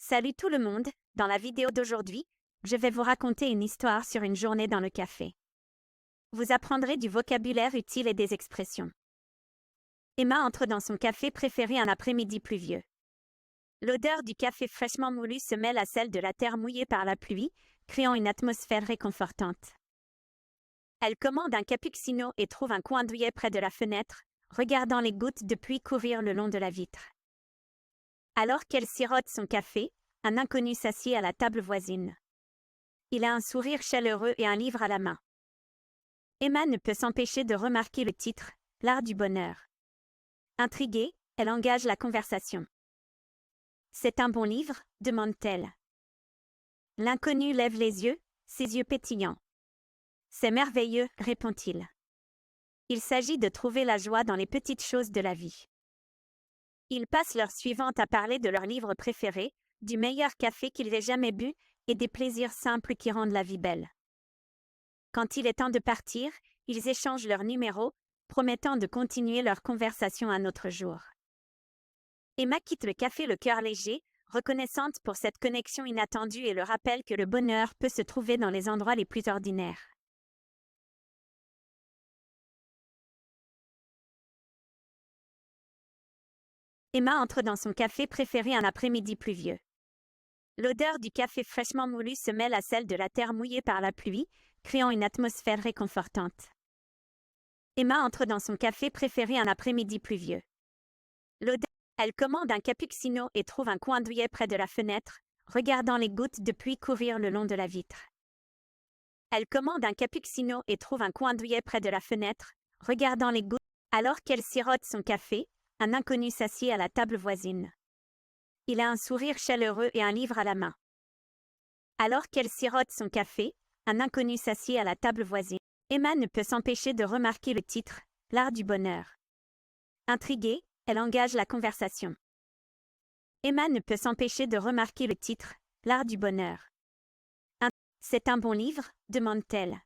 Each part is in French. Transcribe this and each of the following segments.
Salut tout le monde, dans la vidéo d'aujourd'hui, je vais vous raconter une histoire sur une journée dans le café. Vous apprendrez du vocabulaire utile et des expressions. Emma entre dans son café préféré un après-midi pluvieux. L'odeur du café fraîchement moulu se mêle à celle de la terre mouillée par la pluie, créant une atmosphère réconfortante. Elle commande un cappuccino et trouve un coin douillet près de la fenêtre, regardant les gouttes de pluie courir le long de la vitre. Alors qu'elle sirote son café, un inconnu s'assied à la table voisine. Il a un sourire chaleureux et un livre à la main. Emma ne peut s'empêcher de remarquer le titre, L'art du bonheur. Intriguée, elle engage la conversation. C'est un bon livre, demande-t-elle. L'inconnu lève les yeux, ses yeux pétillants. C'est merveilleux, répond-il. Il s'agit de trouver la joie dans les petites choses de la vie. Ils passent l'heure suivante à parler de leur livre préféré, du meilleur café qu'ils aient jamais bu et des plaisirs simples qui rendent la vie belle. Quand il est temps de partir, ils échangent leurs numéros, promettant de continuer leur conversation un autre jour. Emma quitte le café le cœur léger, reconnaissante pour cette connexion inattendue et le rappel que le bonheur peut se trouver dans les endroits les plus ordinaires. Emma entre dans son café préféré un après-midi pluvieux. L'odeur du café fraîchement moulu se mêle à celle de la terre mouillée par la pluie, créant une atmosphère réconfortante. Emma entre dans son café préféré un après-midi pluvieux. Elle commande un cappuccino et trouve un coin douillet près de la fenêtre, regardant les gouttes de pluie courir le long de la vitre. Elle commande un cappuccino et trouve un coin douillet près de la fenêtre, regardant les gouttes. Alors qu'elle sirote son café, un inconnu s'assied à la table voisine. Il a un sourire chaleureux et un livre à la main. Alors qu'elle sirote son café, un inconnu s'assied à la table voisine. Emma ne peut s'empêcher de remarquer le titre, L'art du bonheur. Intriguée, elle engage la conversation. Emma ne peut s'empêcher de remarquer le titre, L'art du bonheur. C'est un bon livre, demande-t-elle.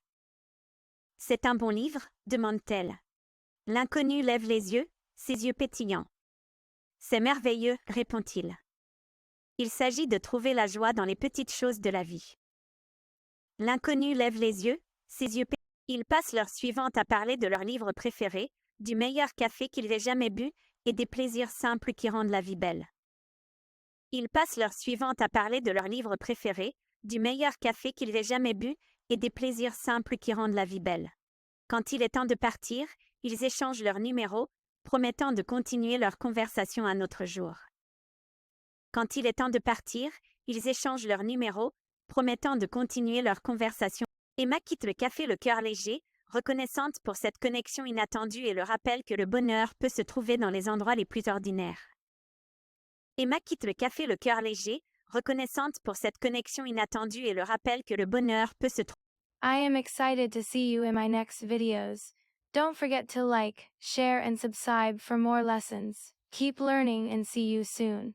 C'est un bon livre, demande-t-elle. L'inconnu lève les yeux, ses yeux pétillants. C'est merveilleux, répond-il. Il s'agit de trouver la joie dans les petites choses de la vie. L'inconnu lève les yeux, ses yeux pétillants. Ils passent l'heure suivante à parler de leur livre préféré, du meilleur café qu'ils aient jamais bu et des plaisirs simples qui rendent la vie belle. Ils passent l'heure suivante à parler de leur livre préféré, du meilleur café qu'ils aient jamais bu et des plaisirs simples qui rendent la vie belle. Quand il est temps de partir, ils échangent leurs numéros, promettant de continuer leur conversation un autre jour. Quand il est temps de partir, ils échangent leurs numéros, promettant de continuer leur conversation. Emma quitte le café le cœur léger, reconnaissante pour cette connexion inattendue et le rappel que le bonheur peut se trouver dans les endroits les plus ordinaires. Emma quitte le café le cœur léger, reconnaissante pour cette connexion inattendue et le rappel que le bonheur peut se trouver. I am excited to see you in my next videos. Don't forget to like, share and subscribe for more lessons. Keep learning and see you soon.